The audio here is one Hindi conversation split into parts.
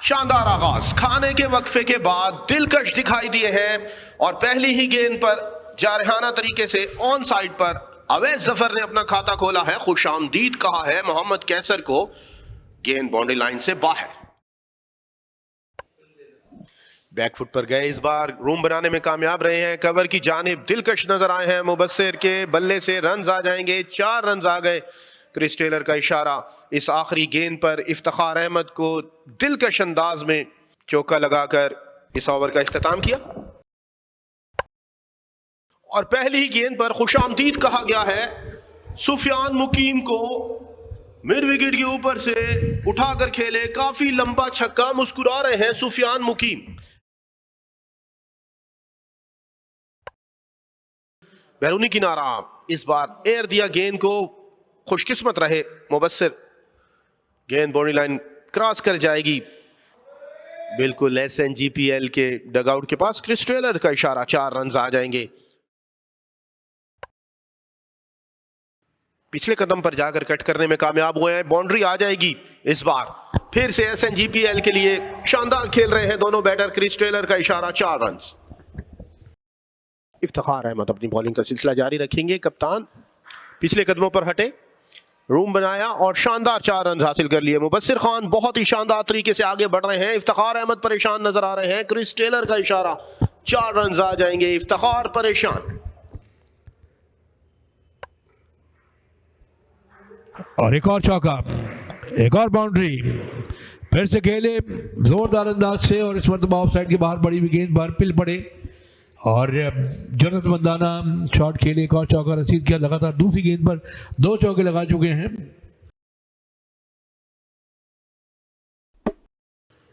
शानदार आगाज खाने के वक्फे के बाद दिलकश दिखाई दिए हैं और पहली ही गेंद पर जारहाना तरीके से ऑन साइड पर अवैस जफर ने अपना खाता खोला है। खुशामदीद कहा है मोहम्मद कैसर को। गेंद बाउंड्री लाइन से बाहर। बैकफुट पर गए, इस बार रूम बनाने में कामयाब रहे हैं। कवर की जानिब दिलकश नजर आए हैं। मुबस्सिर के बल्ले से रन आ जाएंगे। 4 रन आ गए। क्रिस टेलर का इशारा। इस आखिरी गेंद पर इफ्तिखार अहमद को दिलकश अंदाज में चौका लगाकर इस ओवर का इख्तिताम किया। और पहली ही गेंद पर खुशामदीद कहा गया है। सुफियान मुकीम को मिड विकेट के ऊपर से उठाकर खेले। काफी लंबा छक्का। मुस्कुरा रहे हैं सुफियान मुकीम। बैरूनी किनारा, इस बार एयर दिया गेंद को। खुशकिस्मत रहे मुबस्सिर। गेंद बाउंड्री लाइन क्रॉस कर जाएगी। बिल्कुल SNGPL के डगआउट के पास। क्रिस टेलर का इशारा। 4 रन आ जाएंगे। पिछले कदम पर जाकर कट करने में कामयाब हुए हैं। बाउंड्री आ जाएगी। इस बार फिर से SNGPL के लिए शानदार खेल रहे हैं दोनों बैटर। क्रिस टेलर का इशारा। 4 रन। इफ्तिखार अहमद अपनी बॉलिंग का सिलसिला जारी रखेंगे। कप्तान पिछले कदमों पर हटे, रूम बनाया और शानदार 4 रन हासिल कर लिए। मुबस्सिर खान बहुत ही शानदार तरीके से आगे बढ़ रहे हैं। इफ्तिखार अहमद परेशान नजर आ रहे हैं। क्रिस टेलर का इशारा। 4 रन आ जाएंगे। इफ्तिखार परेशान। और एक और चौका, एक और बाउंड्री। फिर से खेले जोरदार अंदाज से और इस मरतबा ऑफ साइड के बाहर बड़ी हुई गेंद बाहर पिल पड़े और जन्नत मंदाना शॉट खेले। एक और चौका रसीद किया। लगातार दूसरी गेंद पर 2 चौके लगा चुके हैं।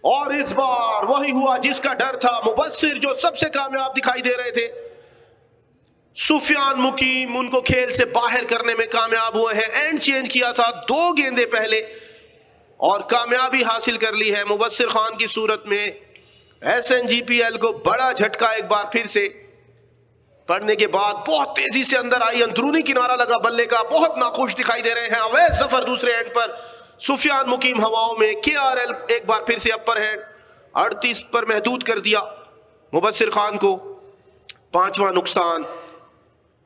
और इस बार वही हुआ जिसका डर था। मुबस्सिर जो सबसे कामयाब दिखाई दे रहे थे, सुफियान मुकीम उनको खेल से बाहर करने में कामयाब हुए हैं। एंड चेंज किया था 2 गेंदें पहले और कामयाबी हासिल कर ली है। मुबस्सिर खान की सूरत में SNGPL को बड़ा झटका एक बार फिर से पड़ने के बाद बहुत तेजी से अंदर आई। अंदरूनी किनारा लगा बल्ले का। बहुत नाखुश दिखाई दे रहे हैं। अवैस जफर दूसरे एंड पर। सुफियान मुकीम हवाओं में। KRL एक बार फिर से अपर हैंड 38 पर महदूद कर दिया मुबस्सिर खान को। 5वां नुकसान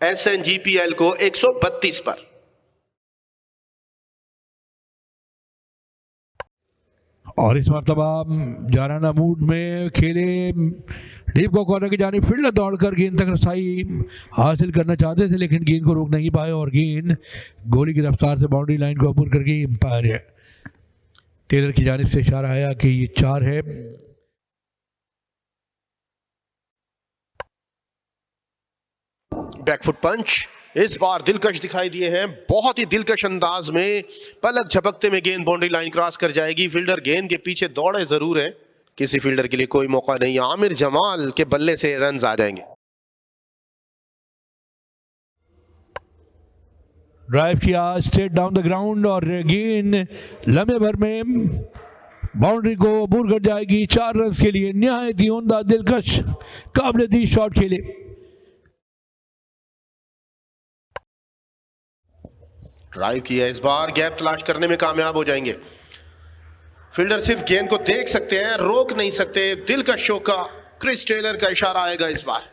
SNGPL को 132 पर। और इस मरतबा जाराना मूड में खेले। डीप को कॉर्नर की जानिब फील्डर दौड़कर गेंद तक रसाई हासिल करना चाहते थे लेकिन गेंद को रोक नहीं पाए और गेंद गोली की रफ्तार से बाउंड्री लाइन को अबूर करके एम्पायर टेलर की जानिब से इशारा आया कि ये 4 है। बैकफुट पंच इस बार दिलकश दिखाई दिए हैं। बहुत ही दिलकश अंदाज में पलक झपकते में गेंद बाउंड्री लाइन क्रॉस कर जाएगी। फील्डर गेंद के पीछे दौड़े जरूर है। किसी फील्डर के लिए कोई मौका नहीं। आमिर जमाल के बल्ले से रन आ जाएंगे। ड्राइव किया स्ट्रेट डाउन द ग्राउंड और गेंद लम्हे भर में बाउंड्री को अबूर कर जाएगी। 4 रन के लिए निहायत ही उम्दा दिलकश काबिल दी शॉट खेले। ड्राइव किया। इस बार गैप तलाश करने में कामयाब हो जाएंगे। फील्डर सिर्फ गेंद को देख सकते हैं, रोक नहीं सकते। दिल का शौका। क्रिस टेलर का इशारा आएगा इस बार।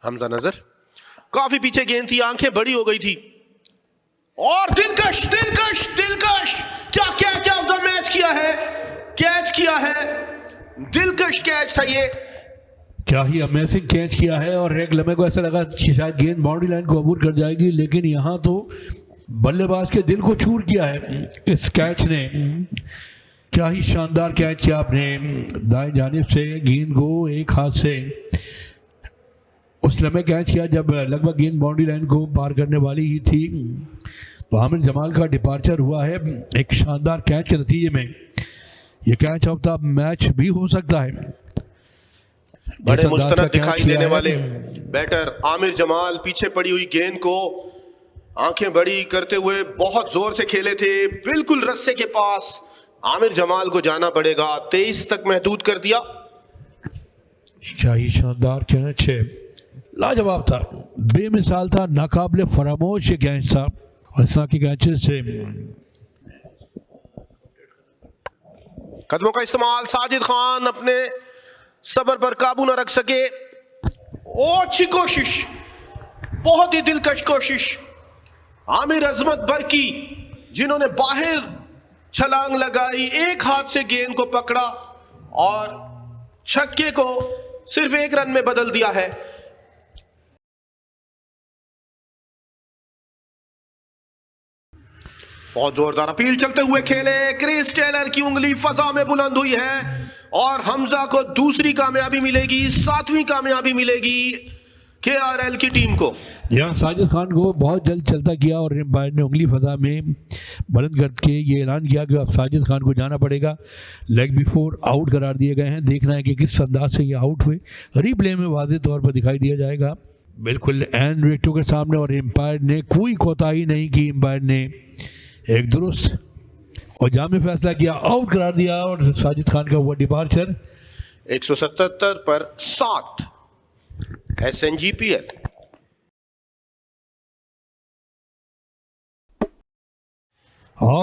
हमजा नजर काफी पीछे गेंद थी। आंखें बड़ी हो गई थी और दिलकश दिलकश दिलकश क्या कैच ऑफ द मैच किया है। कैच किया है। दिलकश कैच था ये। क्या ही अमेजिंग कैच किया है और एक लम्हे को ऐसा लगा कि शायद गेंद बाउंड्री लाइन को अबूर कर जाएगी लेकिन यहाँ तो बल्लेबाज के दिल को चूर किया है इस कैच ने। क्या ही शानदार कैच किया आपने। दाएं जानिब से गेंद को एक हाथ से उस लम्हे कैच किया जब लगभग गेंद बाउंड्री लाइन को पार करने वाली ही थी। तो आमिर जमाल का डिपार्चर हुआ है एक शानदार कैच के नतीजे में। ये कैच ऑफ द मैच भी हो सकता है। बड़े मुस्तनद दिखाई देने वाले बैटर आमिर जमाल पीछे पड़ी हुई गेंद को आंखें बड़ी करते हुए बहुत जोर से खेले थे। बिल्कुल रस्से के पास आमिर जमाल को जाना पड़ेगा। 23 तक महदूद कर दिया। क्या ही शानदार कैच है। लाजवाब था, बेमिसाल था, नाकाबिले फरामोश कैच था। और इस तरह के कैचेस से कदमों का इस्तेमाल, साजिद खान अपने सबर पर काबू न रख सके। ओ अच्छी कोशिश, बहुत ही दिलकश कोशिश। आमिर अजमत बरकी जिन्होंने बाहर छलांग लगाई, एक हाथ से गेंद को पकड़ा और छक्के को सिर्फ एक रन में बदल दिया है। बहुत जोरदार अपील चलते हुए खेले, क्रिस टेलर की उंगली फजा में बुलंद हुई है और हमजा को दूसरी कामयाबी मिलेगी, 7वीं कामयाबी मिलेगी केआरएल की टीम को। यहाँ साजिद खान को बहुत जल्द चलता किया और एम्पायर ने उंगली फजा में बुलंद करके ये ऐलान किया कि अब साजिद खान को जाना पड़ेगा। लेग बिफोर आउट करार दिए गए हैं। देखना है कि किस अंदाज से ये आउट हुए, रिप्ले में वाज़ेह तौर पर दिखाई दिया जाएगा। बिल्कुल एन विकेटों के सामने और एम्पायर ने कोई कोताही नहीं की। एम्पायर ने एक दुरुस्त और जामे फैसला किया, आउट करार दिया और साजिद खान का हुआ डिपार्चर। 177 पर 7 SNGPL।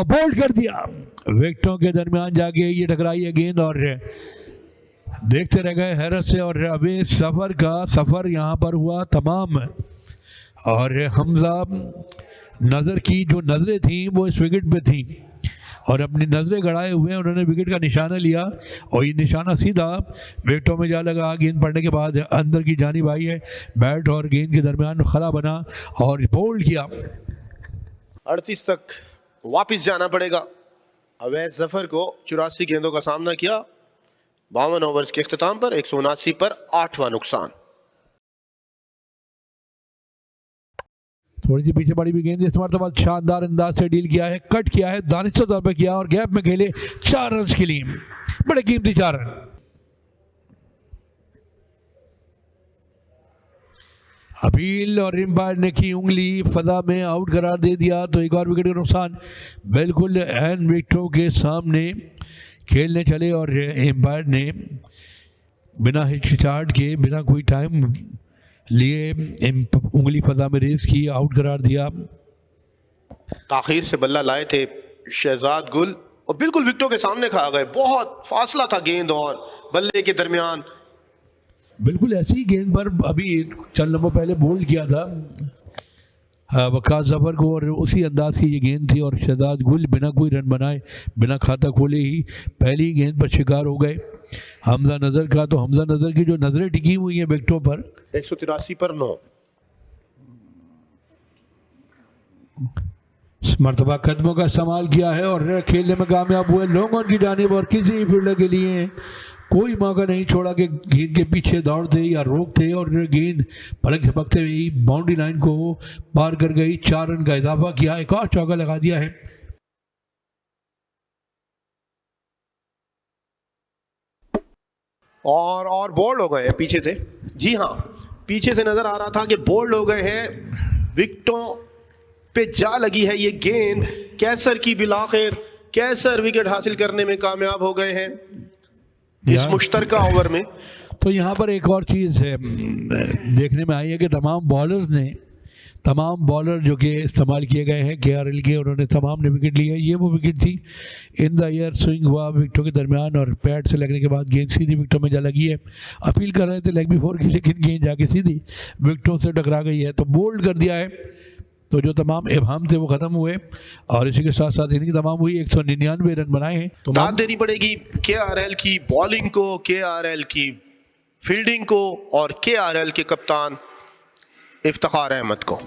बोल्ड कर दिया, विकेटों के दरमियान जाके ये टकराई है गेंद और देखते रह गए हैरत से। और अभी सफर का सफर यहाँ पर हुआ तमाम और हमजा नज़र की जो नज़रें थी वो इस विकेट पे थी और अपनी नज़रें गड़ाए हुए उन्होंने विकेट का निशाना लिया और ये निशाना सीधा विकेटों में जा लगा। गेंद पड़ने के बाद अंदर की जानिब आई है, बैट और गेंद के दरमियान खला बना और बोल्ड किया। 38 तक वापस जाना पड़ेगा। अवैस जफर को 84 गेंदों का सामना किया 52 ओवर्स के इख्तिताम पर। 179 पर 8वां नुकसान। थोड़ी सी पीछे पड़ी हुई गेंद इस मरतबा शानदार अंदाज से डील किया है, कट किया है, दानिशा तौर पर किया और गैप में खेले 4 रन के लिए, बड़े कीमती 4 रन। अपील और एम्पायर ने की उंगली फजा में, आउट करार दे दिया तो एक और विकेट का नुकसान। बिल्कुल एन विकेटों के सामने खेलने चले और एम्पायर ने बिना हिचकिचाहट के, बिना कोई टाइम लिए उंगली फजा में रेस की, आउट करार दिया। ताखीर से बल्ला लाए थे शहजाद गुल और बिल्कुल विकेटों के सामने खा गए। बहुत फासला था गेंद और बल्ले के दरमियान। बिल्कुल ऐसी गेंद पर अभी चंद लम्हों पहले बोल्ड किया था वकास जफर को और उसी अंदाज की ये गेंद थी और शहजाद गुल बिना कोई रन बनाए, बिना खाता खोले ही पहली गेंद पर शिकार हो गए हमजा नज़र का। तो हमजा नज़र की जो नज़रें टिकी हुई हैं विकेटों पर, 183 पर 9। इस मरतबा कदमों का इस्तेमाल किया है और खेलने में कामयाब हुए लॉन्ग ऑन की जानिब और किसी फील्डर के लिए कोई मौका नहीं छोड़ा कि गेंद के पीछे दौड़ते या रोकते और गेंद पलक झपकते हुए बाउंड्री लाइन को पार कर गई। 4 रन का इजाफा किया, एक और चौका लगा दिया है। और बोल्ड हो गए हैं पीछे से। जी हाँ, पीछे से नजर आ रहा था कि बोल्ड हो गए हैं। विकेटों पे जा लगी है ये गेंद। कैसर की बिलाखिर कैसर विकेट हासिल करने में कामयाब हो गए हैं इस मुश्तरका ओवर में। तो यहाँ पर एक और चीज़ है देखने में आई है कि तमाम बॉलर जो कि इस्तेमाल किए गए हैं केआरएल के, उन्होंने तमाम ने विकेट लिया। ये वो विकेट थी, इन द एयर स्विंग हुआ विकेटों के दरमियान और पैड से लगने के बाद गेंद सीधी विकेटों में जा लगी है। अपील कर रहे थे लेग बिफोर की, लेकिन गेंद जाके सीधी विकेटों से टकरा गई है तो बोल्ड कर दिया है। तो जो तमाम इबाम थे वो ख़त्म हुए और इसी के साथ साथ इनकी तमाम हुई। 199 रन बनाए हैं। तो दाद देनी पड़ेगी केआरएल की बॉलिंग को, केआरएल की फील्डिंग को और केआरएल के कप्तान इफ्तिखार अहमद को।